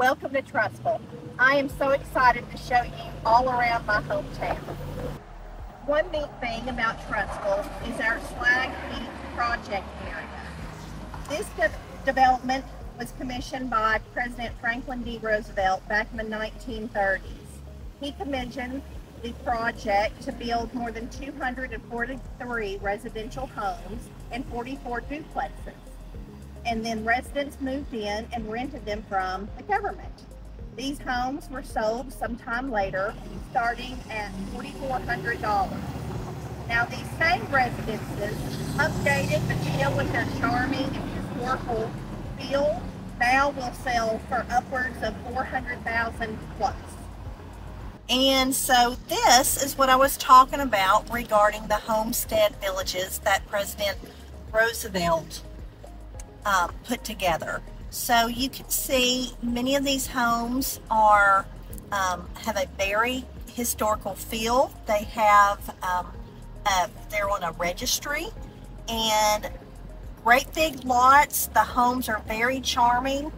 Welcome to Trussville. I am so excited to show you all around my hometown. One neat thing about Trussville is our Slag Heap project area. This development was commissioned by President Franklin D. Roosevelt back in the 1930s. He commissioned the project to build more than 243 residential homes and 44 duplexes. And then residents moved in and rented them from the government. These homes were sold sometime later, starting at $4,400. Now these same residences, updated but still with their charming and historical feel, now will sell for upwards of $400,000 plus. And so this is what I was talking about regarding the homestead villages that President Roosevelt put together. So you can see many of these homes are have a very historical feel. They have they're on a registry and great big lots. The homes are very charming,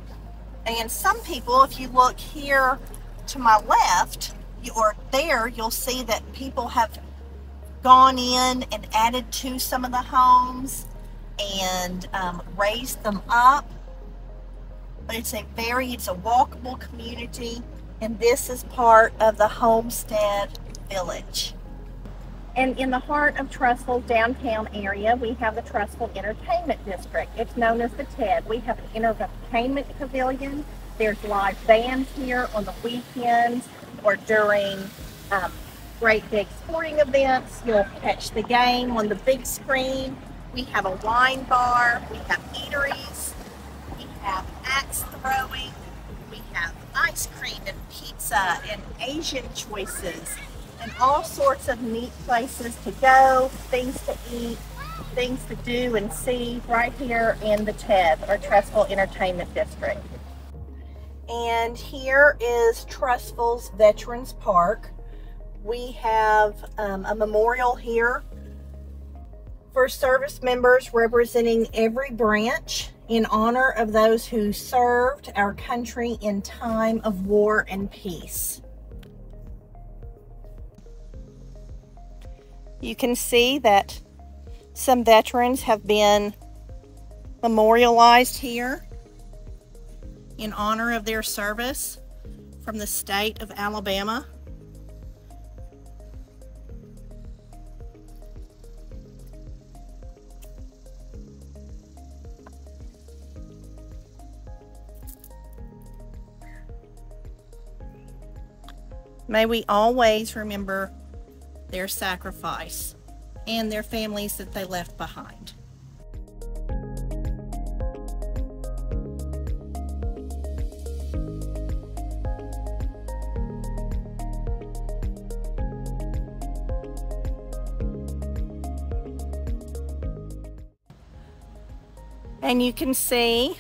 and some people, if you look here to my left or there, you'll see that people have gone in and added to some of the homes and raised them up. But it's a walkable community, and this is part of the Homestead Village. And in the heart of Trussville downtown area, we have the Trussville Entertainment District. It's known as the TED. We have an entertainment pavilion. There's live bands here on the weekends or during great big sporting events. You'll catch the game on the big screen. We have a wine bar. We have eateries. We have axe throwing. We have ice cream and pizza and Asian choices and all sorts of neat places to go, things to eat, things to do and see right here in the TED, or Trussville Entertainment District. And here is Trussville's Veterans Park. We have a memorial here for service members representing every branch in honor of those who served our country in time of war and peace. You can see that some veterans have been memorialized here in honor of their service from the state of Alabama. May we always remember their sacrifice and their families that they left behind. And you can see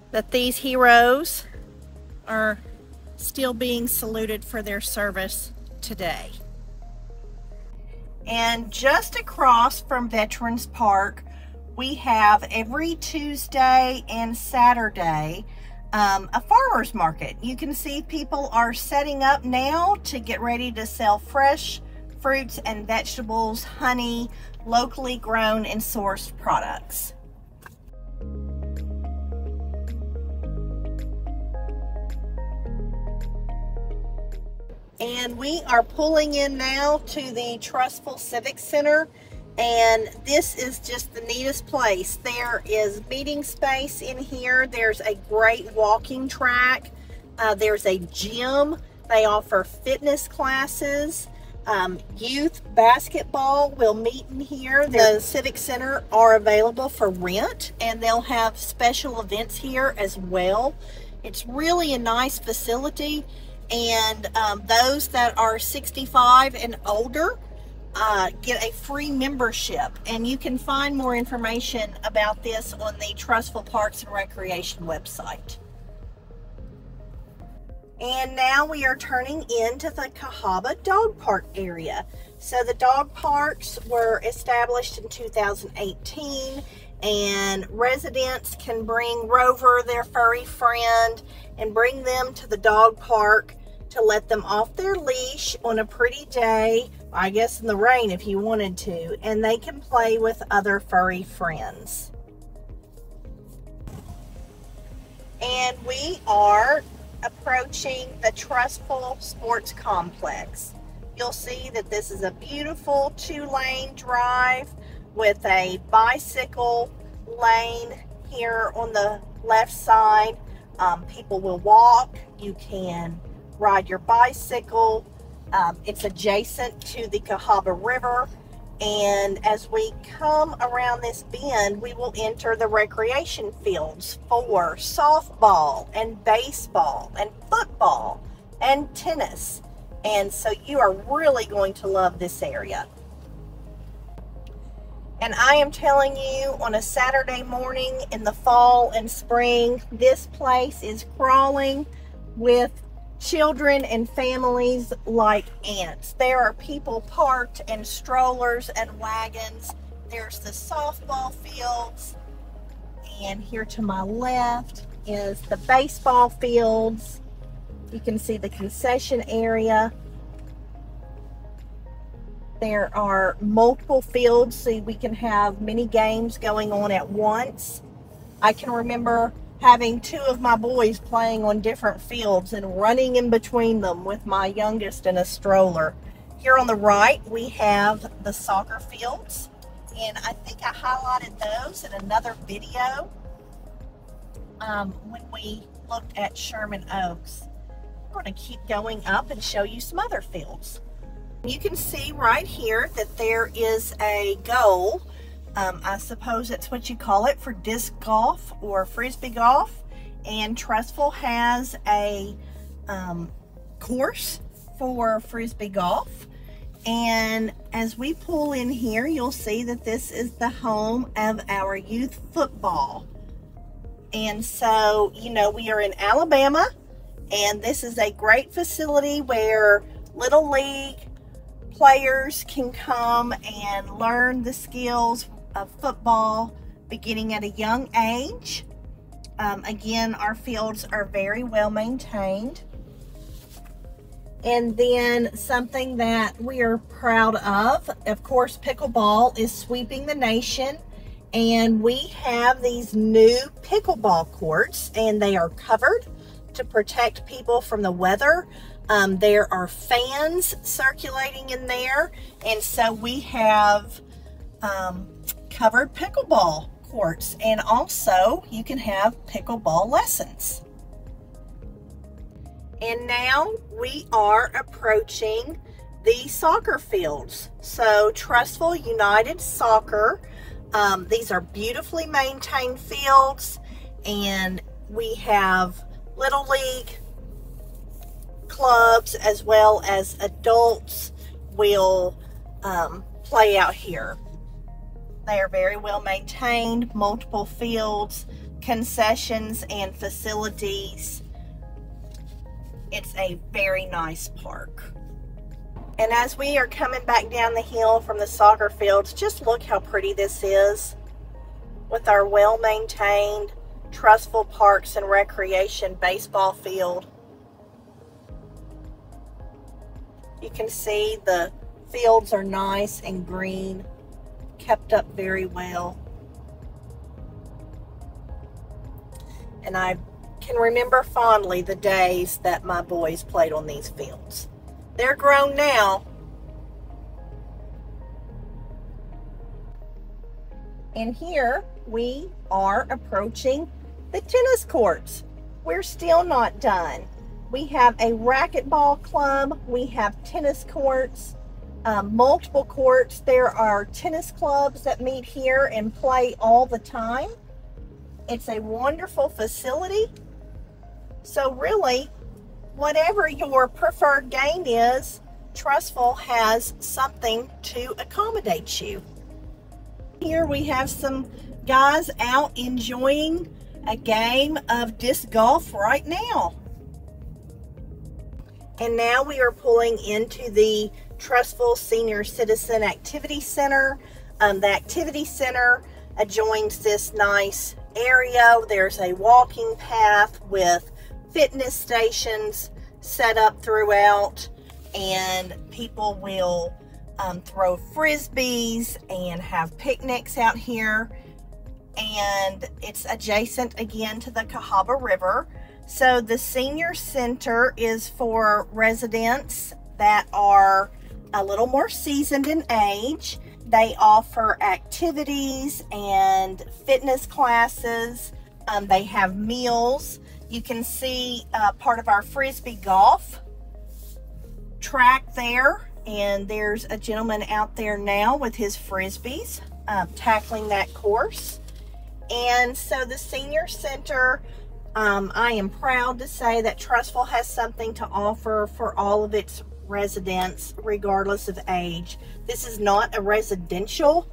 that these heroes are still being saluted for their service today. And just across from Veterans Park, we have every Tuesday and Saturday a farmer's market. You can see people are setting up now to get ready to sell fresh fruits and vegetables, honey, locally grown and sourced products. And we are pulling in now to the Trussville Civic Center, and this is just the neatest place. There is meeting space in here. There's a great walking track. There's a gym. They offer fitness classes. Youth basketball will meet in here. The Civic Center are available for rent, and they'll have special events here as well. It's really a nice facility. And those that are 65 and older get a free membership, and you can find more information about this on the Trussville Parks and Recreation website. And now we are turning into the Cahaba Dog Park area. So the dog parks were established in 2018, and residents can bring Rover, their furry friend, and bring them to the dog park to let them off their leash on a pretty day, I guess in the rain if you wanted to, and they can play with other furry friends. And we are approaching the Trustful Sports Complex. You'll see that this is a beautiful 2-lane drive with a bicycle lane here on the left side. People will walk, you can ride your bicycle. It's adjacent to the Cahaba River, and as we come around this bend, we will enter the recreation fields for softball and baseball and football and tennis, and so you are really going to love this area. And I am telling you, on a Saturday morning in the fall and spring, this place is crawling with children and families like ants. There are people parked and strollers and wagons. There's the softball fields, and here to my left is the baseball fields. You can see the concession area. There are multiple fields, so we can have many games going on at once. I can remember having 2 of my boys playing on different fields and running in between them with my youngest in a stroller. Here on the right, we have the soccer fields, and I think I highlighted those in another video when we looked at Sherman Oaks. We're going to keep going up and show you some other fields. You can see right here that there is a goal. I suppose that's what you call it, for disc golf or frisbee golf, and Trustful has a course for frisbee golf. And as we pull in here, you'll see that this is the home of our youth football. And so, you know, we are in Alabama, and this is a great facility where Little League players can come and learn the skills of football beginning at a young age. Again, our fields are very well maintained. And then something that we are proud of course, pickleball is sweeping the nation, and we have these new pickleball courts, and they are covered to protect people from the weather. There are fans circulating in there, and so we have covered pickleball courts, and also you can have pickleball lessons. And now we are approaching the soccer fields. So Trustful United Soccer, these are beautifully maintained fields, and we have Little League clubs as well as adults will play out here. They are very well maintained, multiple fields, concessions, and facilities. It's a very nice park. And as we are coming back down the hill from the soccer fields, just look how pretty this is with our well-maintained Trustful Parks and Recreation baseball field. You can see the fields are nice and green, kept up very well. And I can remember fondly the days that my boys played on these fields. They're grown now. And here we are approaching the tennis courts. We're still not done. We have a racquetball club. We have tennis courts, multiple courts. There are tennis clubs that meet here and play all the time. It's a wonderful facility. So really, whatever your preferred game is, Trustful has something to accommodate you. Here we have some guys out enjoying a game of disc golf right now. And now we are pulling into the Trustful Senior Citizen Activity Center. The Activity Center adjoins this nice area. There's a walking path with fitness stations set up throughout, and people will throw frisbees and have picnics out here. And it's adjacent again to the Cahaba River. So the senior center is for residents that are a little more seasoned in age. They offer activities and fitness classes. They have meals. You can see part of our Frisbee golf track there, and there's a gentleman out there now with his Frisbees tackling that course. And so the senior center, I am proud to say that Trussville has something to offer for all of its residents, regardless of age. This is not a residential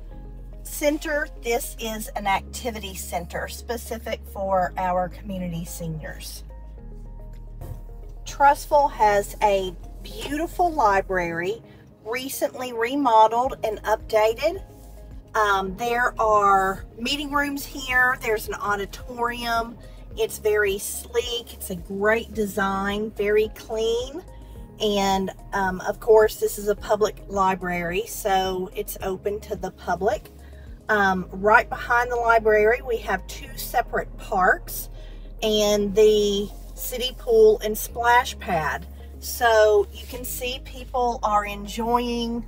center. This is an activity center specific for our community seniors. Trussville has a beautiful library, recently remodeled and updated. There are meeting rooms here. There's an auditorium. It's very sleek. It's a great design, very clean. And of course, this is a public library, so it's open to the public. Right behind the library, we have two separate parks and the city pool and splash pad. So you can see people are enjoying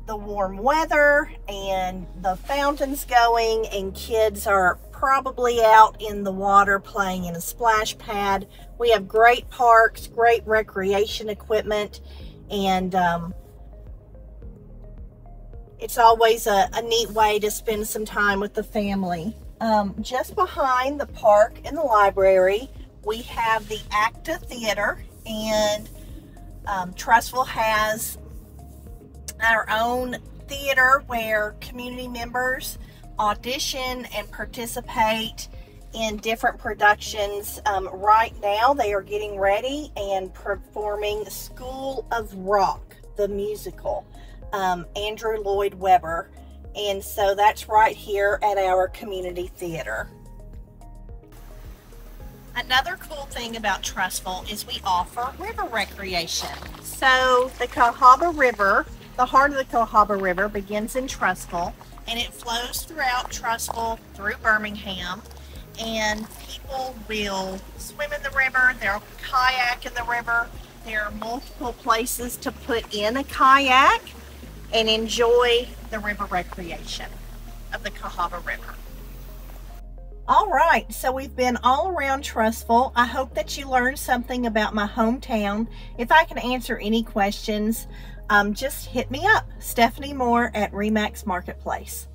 the warm weather and the fountains going, and kids are probably out in the water playing in a splash pad. We have great parks, great recreation equipment, and it's always a neat way to spend some time with the family. Just behind the park and the library, we have the ACTA Theater, and Trussville has our own theater where community members audition and participate in different productions. Right now they are getting ready and performing School of Rock, the musical, Andrew Lloyd Webber, and so that's right here at our community theater. Another cool thing about Trussville is we offer river recreation. So the Cahaba River, the heart of the Cahaba River, begins in Trussville, and it flows throughout Trussville through Birmingham, and people will swim in the river, they'll kayak in the river. There are multiple places to put in a kayak and enjoy the river recreation of the Cahaba River. All right, so we've been all around Trussville. I hope that you learned something about my hometown. If I can answer any questions, just hit me up. Stephanie Moore at RE/MAX Marketplace.